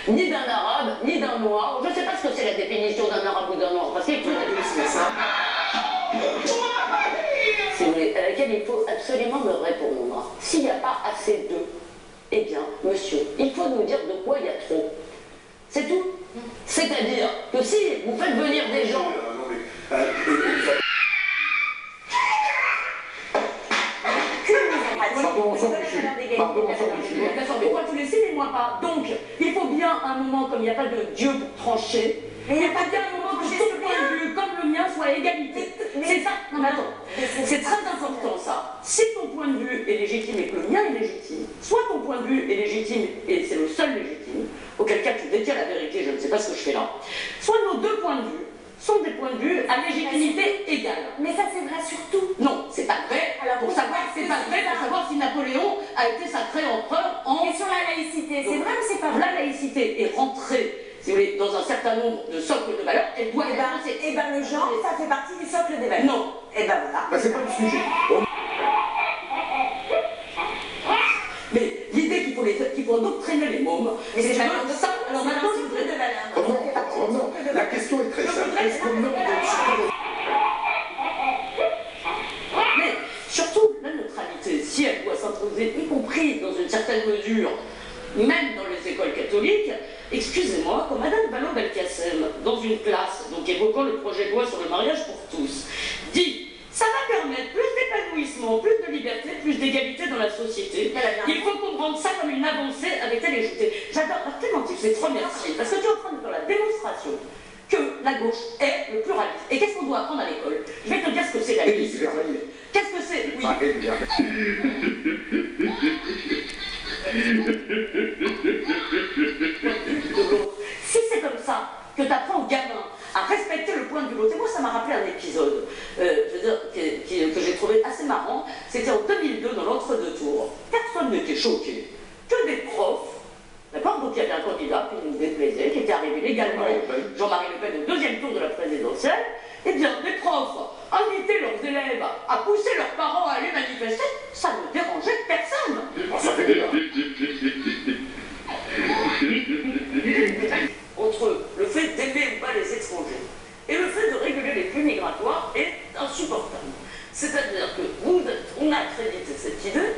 Ni d'un arabe, ni d'un noir. Je ne sais pas ce que c'est la définition d'un arabe ou d'un noir. Parce qu'il c'est vrai, à laquelle il faut absolument me répondre. S'il n'y a pas assez d'eux, eh bien, monsieur, il faut nous dire de quoi il y a trop. C'est tout. C'est-à-dire que si vous faites venir des gens... Pourquoi tu les sais, mais moi pas. Donc, il faut bien un moment, comme il n'y a pas de Dieu pour trancher, il n'y a pas bien un moment que ton point de vue, comme le mien, soit à égalité. C'est ça. Non mais attends, c'est très important ça. Si ton point de vue est légitime et que le mien est légitime, soit ton point de vue est légitime et c'est le seul légitime, auquel cas tu détiens la vérité, je ne sais pas ce que je fais là, soit nos deux points de vue sont des points de vue à légitimité égale. Mais ça c'est vrai surtout. Non, c'est pas vrai. Alors pour savoir, c'est pas vrai pour savoir si Napoléon a été sacré empereur en... Et sur la laïcité, c'est vrai ou c'est pas vrai? La laïcité est rentrée, si vous voulez, dans un certain nombre de socles de valeurs, elle doit être avancée. Et ben le genre, ça fait partie du socle des valeurs. Non. Et ben voilà. Bah, c'est pas le sujet. Mais l'idée qu'il faut endoctriner les mômes, mais c'est ça. Alors maintenant, c'est une de valeurs. Non, la question est très simple. Est-ce qu'on nomme Mais surtout, la neutralité, si elle doit s'imposer, y compris dans une certaine mesure, même dans les écoles catholiques, excusez-moi, comme Madame Vallaud-Belkacem, dans une classe, donc évoquant le projet de loi sur le mariage pour tous, dit ça va permettre plus d'épanouissement, plus de liberté, plus d'égalité dans la société. Il faut comprendre ça comme une avancée, avait-elle ajouté. J'adore, Clémentine, je vais te remercier, parce que tu es en train de faire la démonstration que la gauche est le pluralisme. Et qu'est-ce qu'on doit apprendre à l'école? Je vais te dire ce que c'est la gauche. Qu'est-ce que c'est? Oui. Si c'est comme ça que tu apprends aux gamins à respecter le point de vue de l'autre, et moi ça m'a rappelé un épisode je veux dire, que j'ai trouvé assez marrant, c'était en 2002 dans l'entre-deux tours. Personne n'était choqué, que des profs, d'accord, donc il y avait un candidat qui nous déplaisait, qui était arrivé légalement, Jean-Marie Le Pen, au deuxième tour de la présidentielle. Eh bien, les profs invitaient leurs élèves à pousser leurs parents à aller manifester, ça ne dérangeait personne. Ça fait déjà. Entre le fait d'aimer ou pas les étrangers et le fait de réguler les flux migratoires est insupportable. C'est-à-dire que on a accrédité cette idée,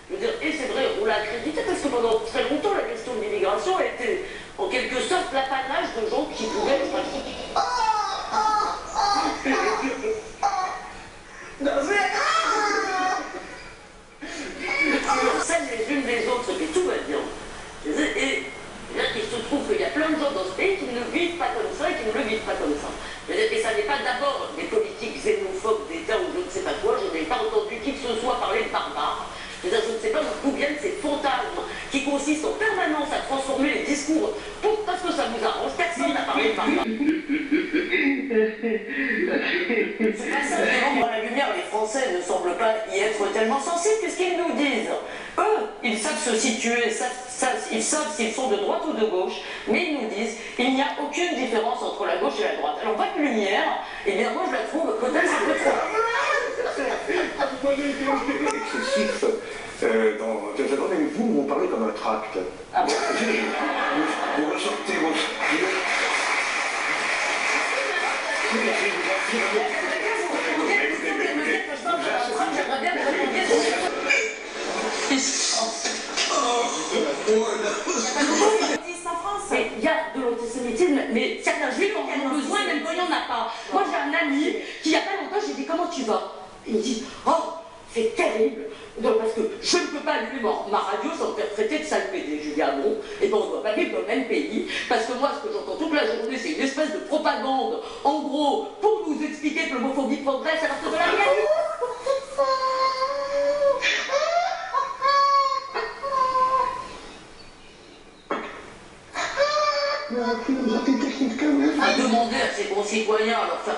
je veux dire, et c'est vrai, on l'a accrédité parce que pendant très longtemps, la question de l'immigration était en quelque sorte l'apanage de gens qui pouvaient... Celles les unes des autres, et tout va bien. Et il se trouve qu'il y a plein de gens dans ce pays qui ne vivent pas comme ça et qui ne le vivent pas comme ça. Et ça n'est pas d'abord des politiques xénophobes d'État ou je ne sais pas quoi, je n'ai pas entendu qui que ce soit parler de barbares. Je ne sais pas d'où viennent ces fantasmes qui consistent en permanence à transformer les discours parce que ça vous arrange. Personne n'a parlé de barbares. C'est pas ça, dans la lumière, les Français ne semblent pas y être tellement sensibles puisqu'ils nous disent. Eux, ils savent se situer, ils savent s'ils sont de droite ou de gauche, mais ils nous disent il n'y a aucune différence entre la gauche et la droite. Alors votre lumière, eh bien moi je la trouve peut-être un peu trop. Excessif. J'adore, mais vous parlez comme un tract. Ah bon? Vous ressortez vos... Mais il y a de l'antisémitisme, mais certains juifs en ont besoin, même quand il n'y en a pas. Moi j'ai un ami qui il n'y a pas longtemps, j'ai dit comment tu vas? Il me dit oh c'est terrible, donc, parce que je ne peux pas allumer ma radio sans me faire traiter de sale pédé. Je lui dis ah bon, et ben on ne doit pas vivre dans le même pays, parce que moi ce que j'entends toute la journée c'est une espèce de propagande, en gros, pour nous expliquer que l'homophobie progresse alors que de la réalité. À demander à ses concitoyens à leur faire...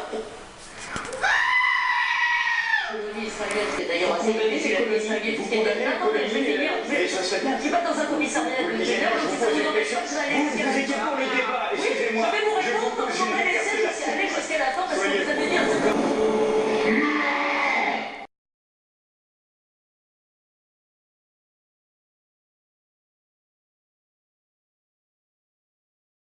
C'est d'ailleurs assez élevé, c'est la distinguer tout ce qui est derrière. Je vais finir. Je ne suis pas dans un commissariat de général. Je vous pose une question. Vous étiez pour le